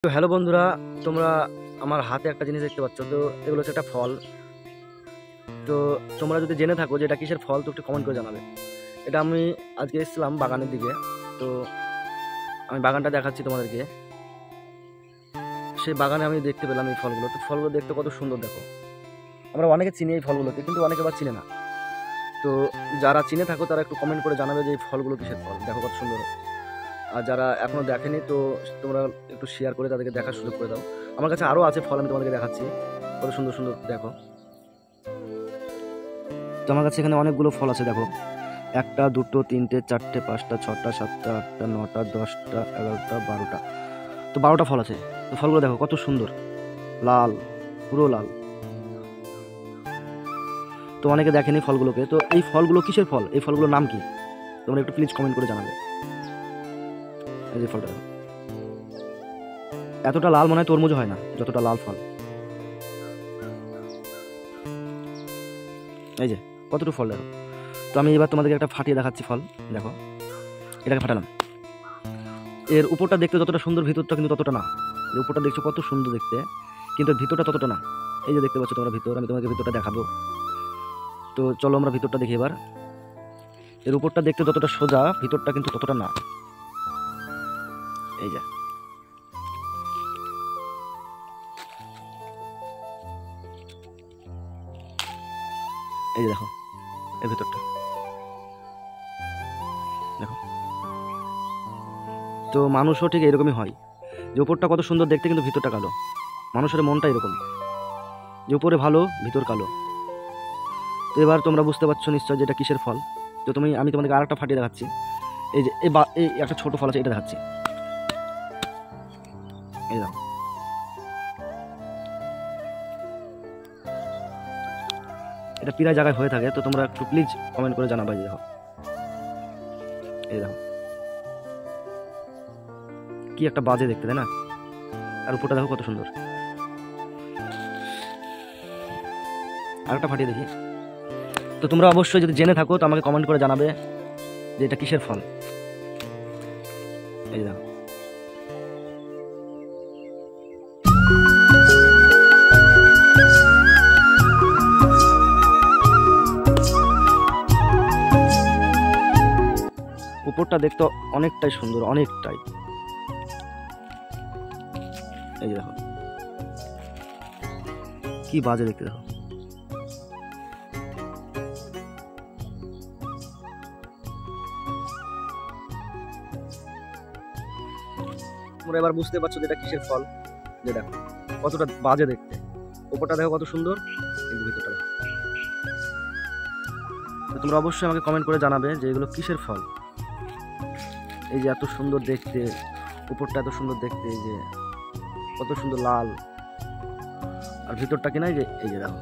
তো হ্যালো বন্ধুরা, তোমরা আমার হাতে একটা জিনিস দেখতে পাচ্ছ। তো এগুলো হচ্ছে একটা ফল। তো তোমরা যদি জেনে থাকো যে এটা কিসের ফল, তো একটু কমেন্ট করে জানাবে। এটা আমি আজকে এসেছিলাম বাগানের দিকে। তো আমি বাগানটা দেখাচ্ছি তোমাদেরকে। সেই বাগানে আমি দেখতে পেলাম এই ফলগুলো। তো ফলগুলো দেখতে কত সুন্দর, দেখো। আমরা অনেকে চিনি এই ফলগুলোকে, কিন্তু অনেকে আবার চিনে না। তো যারা চিনে থাকো তারা একটু কমেন্ট করে জানাবে যে এই ফলগুলো কিসের ফল, দেখো কত সুন্দর। আর যারা এখনো দেখেনি, তো তোমরা একটু শেয়ার করে তাদেরকে দেখার সুযোগ করে দাও। আমার কাছে আরও আছে ফল, আমি তোমাদেরকে দেখাচ্ছি। কত সুন্দর সুন্দর, দেখো। তো আমার কাছে এখানে অনেকগুলো ফল আছে, দেখো। 1টা 2টো 3টে 4টে 5টা 6টা 7টা 8টা 9টা 10টা 11টা 12টা। তো 12টা ফল আছে। তো ফলগুলো দেখো কত সুন্দর, লাল, পুরো লাল। তো অনেকে দেখেনি ফলগুলোকে। তো এই ফলগুলো কিসের ফল, এই ফলগুলোর নাম কি, তোমরা একটু প্লিজ কমেন্ট করে জানাবে। এই যে ফলটা দেখো, এতটা লাল মনে হয় তরমুজ হয় না যতটা লাল ফল। এই যে কতটুকু ফল, দেখো। তো আমি এবার তোমাদেরকে একটা ফাটিয়ে দেখাচ্ছি ফল, দেখো। এটাকে ফাটালাম। এর উপরটা দেখতে যতটা সুন্দর, ভিতরটা কিন্তু ততটা না। এর উপরটা দেখছো কত সুন্দর দেখতে, কিন্তু ভিতরটা ততটা না। এই যে দেখতে পাচ্ছ তোমরা ভিতর, আমি তোমাকে ভিতরটা দেখাবো। তো চলো আমরা ভিতরটা দেখি এবার। এর উপরটা দেখতে যতটা সোজা, ভিতরটা কিন্তু ততটা না। এই যে এই যে দেখো, এর ভিতরটা দেখো। তো মানুষও ঠিক এরকমই হয়, যে উপরটা কত সুন্দর দেখতে কিন্তু ভিতরটা কালো। মানুষের মনটা এরকম, যে উপরে ভালো ভিতর কালো। তো এবার তোমরা বুঝতে পারছো নিশ্চয় যে এটা কিসের ফল। তো আমি তোমাদেরকে আরেকটা ফাটিয়ে দেখাচ্ছি। এই যে এই একটা ছোট ফল আছে, এটা দেখাচ্ছি। এই দেখো, এটা প্রায় জায়গায় হয়ে থাকে। তো তোমরা একটু প্লিজ কমেন্ট করে জানাবে। দেখো, এই দেখো কি একটা বাজে দেখতে, তাই না? আর উপরটা দেখো কত সুন্দর। আরেকটা ফাটিয়ে দেখি। তো তোমরা অবশ্যই যদি জেনে থাকো তো আমাকে কমেন্ট করে জানাবে যে এটা কিসের ফল। এই দেখো, উপরটা দেখতে অনেকটাই সুন্দর, অনেকটাই। এই যে দেখো কি বাজে দেখতে, দেখো। তোমরা এবার বুঝতে পারছো যে এটা কিসের ফল। যে দেখো কতটা বাজে দেখতে, উপরটা দেখো কত সুন্দর, কিন্তু ভিতরটা দেখো। তো তোমরা অবশ্যই আমাকে কমেন্ট করে জানাবে যে এগুলো কিসের ফল। এই যে এত সুন্দর দেখতে, উপরটা এত সুন্দর দেখতে, এই যে কত সুন্দর লাল, আর ভিতরটা কিনা এই যে দেখো।